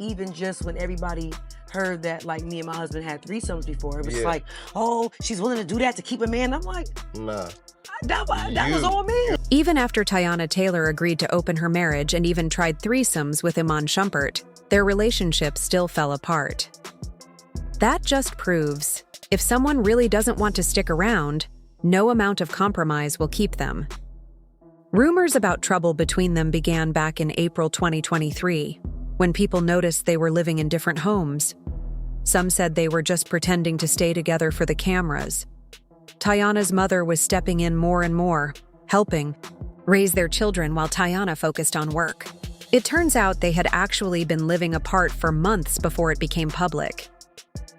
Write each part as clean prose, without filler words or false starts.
even just when everybody heard that, like, me and my husband had threesomes before, it was like, oh, she's willing to do that to keep a man. I'm like, nah. That was all me. Even after Teyana Taylor agreed to open her marriage and even tried threesomes with Iman Shumpert, their relationship still fell apart. That just proves, if someone really doesn't want to stick around, no amount of compromise will keep them. Rumors about trouble between them began back in April 2023, when people noticed they were living in different homes. Some said they were just pretending to stay together for the cameras. Tayana's mother was stepping in more and more, helping raise their children while Tayana focused on work. It turns out they had actually been living apart for months before it became public.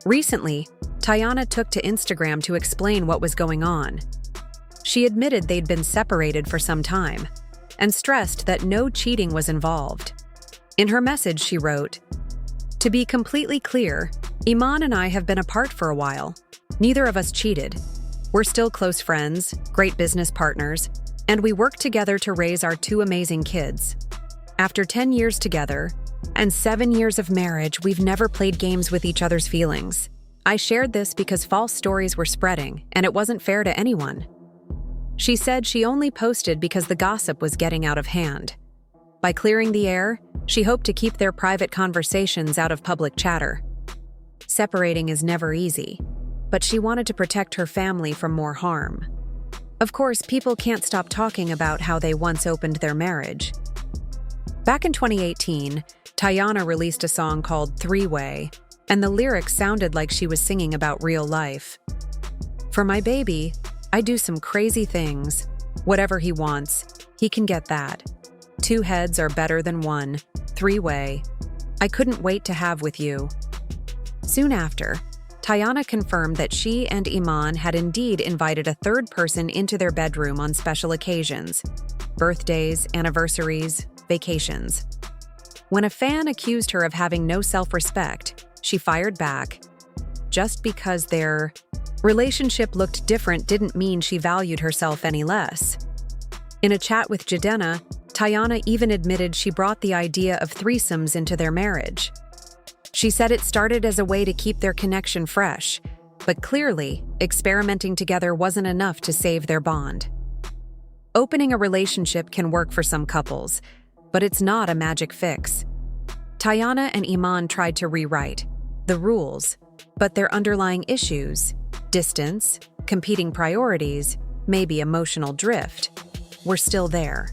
Recently, Tayana took to Instagram to explain what was going on. She admitted they'd been separated for some time and stressed that no cheating was involved. In her message, she wrote, "To be completely clear, Iman and I have been apart for a while. Neither of us cheated. We're still close friends, great business partners, and we work together to raise our two amazing kids. After 10 years together and 7 years of marriage, we've never played games with each other's feelings. I shared this because false stories were spreading, and it wasn't fair to anyone." She said she only posted because the gossip was getting out of hand. By clearing the air, she hoped to keep their private conversations out of public chatter. Separating is never easy, but she wanted to protect her family from more harm. Of course, people can't stop talking about how they once opened their marriage. Back in 2018, Tayana released a song called Three-Way, and the lyrics sounded like she was singing about real life. "For my baby, I do some crazy things. Whatever he wants, he can get that. 2 heads are better than 1. Three-way. I couldn't wait to have with you." Soon after, Tayana confirmed that she and Iman had indeed invited a third person into their bedroom on special occasions: birthdays, anniversaries, vacations. When a fan accused her of having no self-respect, she fired back. Just because their relationship looked different didn't mean she valued herself any less. In a chat with Jadena, Tayana even admitted she brought the idea of threesomes into their marriage. She said it started as a way to keep their connection fresh, but clearly, experimenting together wasn't enough to save their bond. Opening a relationship can work for some couples, but it's not a magic fix. Tayana and Iman tried to rewrite the rules, but their underlying issues, distance, competing priorities, maybe emotional drift, were still there.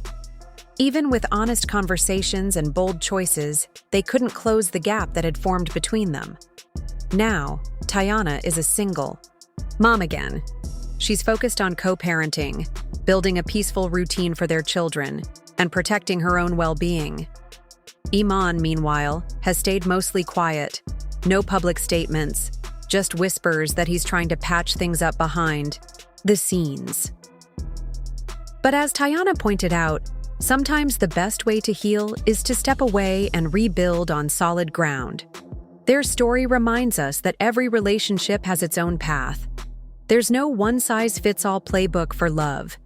Even with honest conversations and bold choices, they couldn't close the gap that had formed between them. Now, Tayana is a single mom again. She's focused on co-parenting, building a peaceful routine for their children, and protecting her own well-being. Iman, meanwhile, has stayed mostly quiet. No public statements, just whispers that he's trying to patch things up behind the scenes. But as Tayana pointed out, sometimes the best way to heal is to step away and rebuild on solid ground. Their story reminds us that every relationship has its own path. There's no one-size-fits-all playbook for love.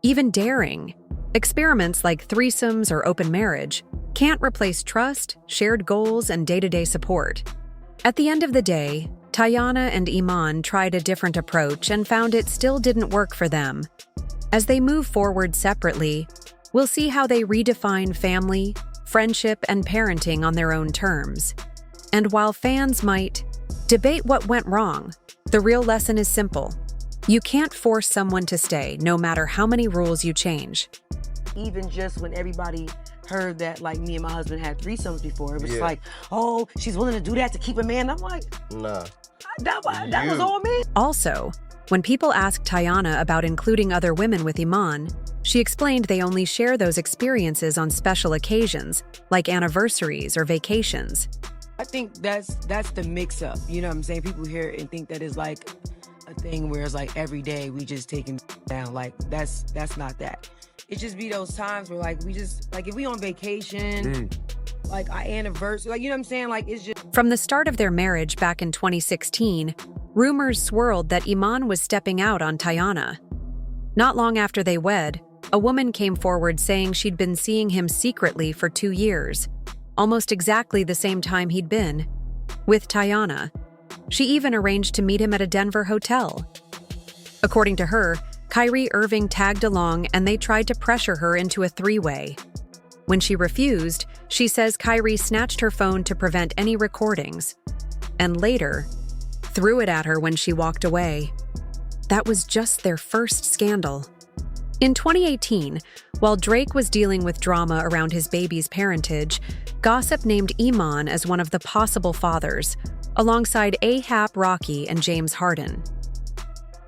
Even daring, experiments like threesomes or open marriage, can't replace trust, shared goals, and day-to-day support. At the end of the day, Tayana and Iman tried a different approach and found it still didn't work for them. As they move forward separately, we'll see how they redefine family, friendship, and parenting on their own terms. And while fans might debate what went wrong, the real lesson is simple. You can't force someone to stay, no matter how many rules you change. Even just when everybody heard that, like, me and my husband had threesomes before, it was like, oh, she's willing to do that to keep a man. I'm like, nah. That was all me. Also, when people asked Tayana about including other women with Iman, she explained they only share those experiences on special occasions, like anniversaries or vacations. I think that's the mix-up. You know what I'm saying? People hear it and think that is like a thing where it's like every day we just taking down. Like, that's not that. It just be those times where, like, we just, like, if we on vacation, like our anniversary, like, you know what I'm saying? Like, it's just... From the start of their marriage back in 2016, rumors swirled that Iman was stepping out on Tayana. Not long after they wed, a woman came forward saying she'd been seeing him secretly for 2 years. almost exactly the same time he'd been, with Tayana. She even arranged to meet him at a Denver hotel. According to her, Kyrie Irving tagged along and they tried to pressure her into a three-way. When she refused, she says Kyrie snatched her phone to prevent any recordings, and later threw it at her when she walked away. That was just their first scandal. In 2018, while Drake was dealing with drama around his baby's parentage, gossip named Iman as one of the possible fathers, alongside A$AP Rocky and James Harden.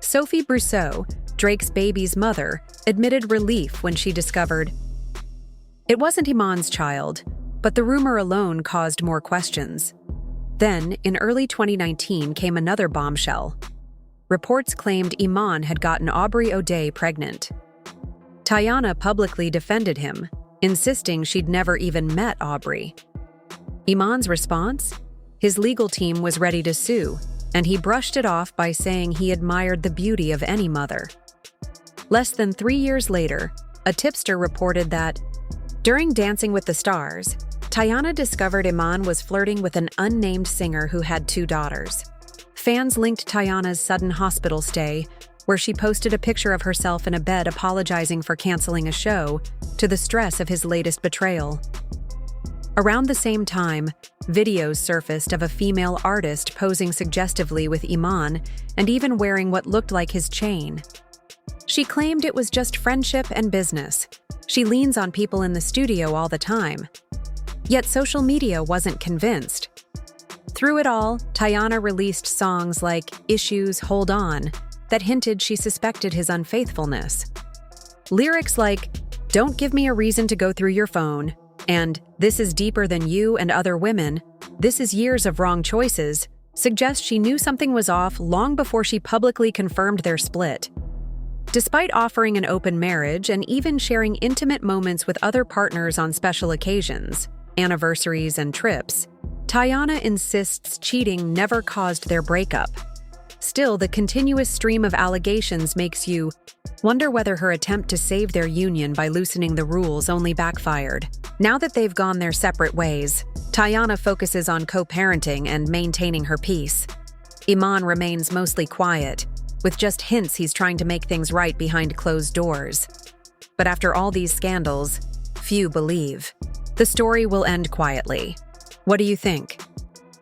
Sophie Brousseau, Drake's baby's mother, admitted relief when she discovered it wasn't Iman's child, but the rumor alone caused more questions. Then, in early 2019, came another bombshell. Reports claimed Iman had gotten Aubrey O'Day pregnant. Tayana publicly defended him, insisting she'd never even met Aubrey. Iman's response? His legal team was ready to sue, and he brushed it off by saying he admired the beauty of any mother. Less than 3 years later, a tipster reported that, during Dancing with the Stars, Tayana discovered Iman was flirting with an unnamed singer who had 2 daughters. Fans linked Tayana's sudden hospital stay, where she posted a picture of herself in a bed apologizing for canceling a show, to the stress of his latest betrayal. Around the same time, videos surfaced of a female artist posing suggestively with Iman and even wearing what looked like his chain. She claimed it was just friendship and business. She leans on people in the studio all the time. Yet social media wasn't convinced. Through it all, Tayana released songs like Issues, Hold On, that hinted she suspected his unfaithfulness. Lyrics like, Don't give me a reason to go through your phone, and This is deeper than you and other women, this is years of wrong choices, suggest she knew something was off long before she publicly confirmed their split. Despite offering an open marriage and even sharing intimate moments with other partners on special occasions, anniversaries, and trips, Tayana insists cheating never caused their breakup. Still, the continuous stream of allegations makes you wonder whether her attempt to save their union by loosening the rules only backfired. Now that they've gone their separate ways, Tayana focuses on co-parenting and maintaining her peace. Iman remains mostly quiet, with just hints he's trying to make things right behind closed doors. But after all these scandals, few believe. The story will end quietly. What do you think?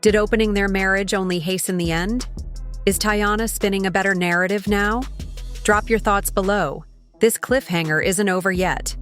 Did opening their marriage only hasten the end? Is Tayana spinning a better narrative now? Drop your thoughts below. This cliffhanger isn't over yet.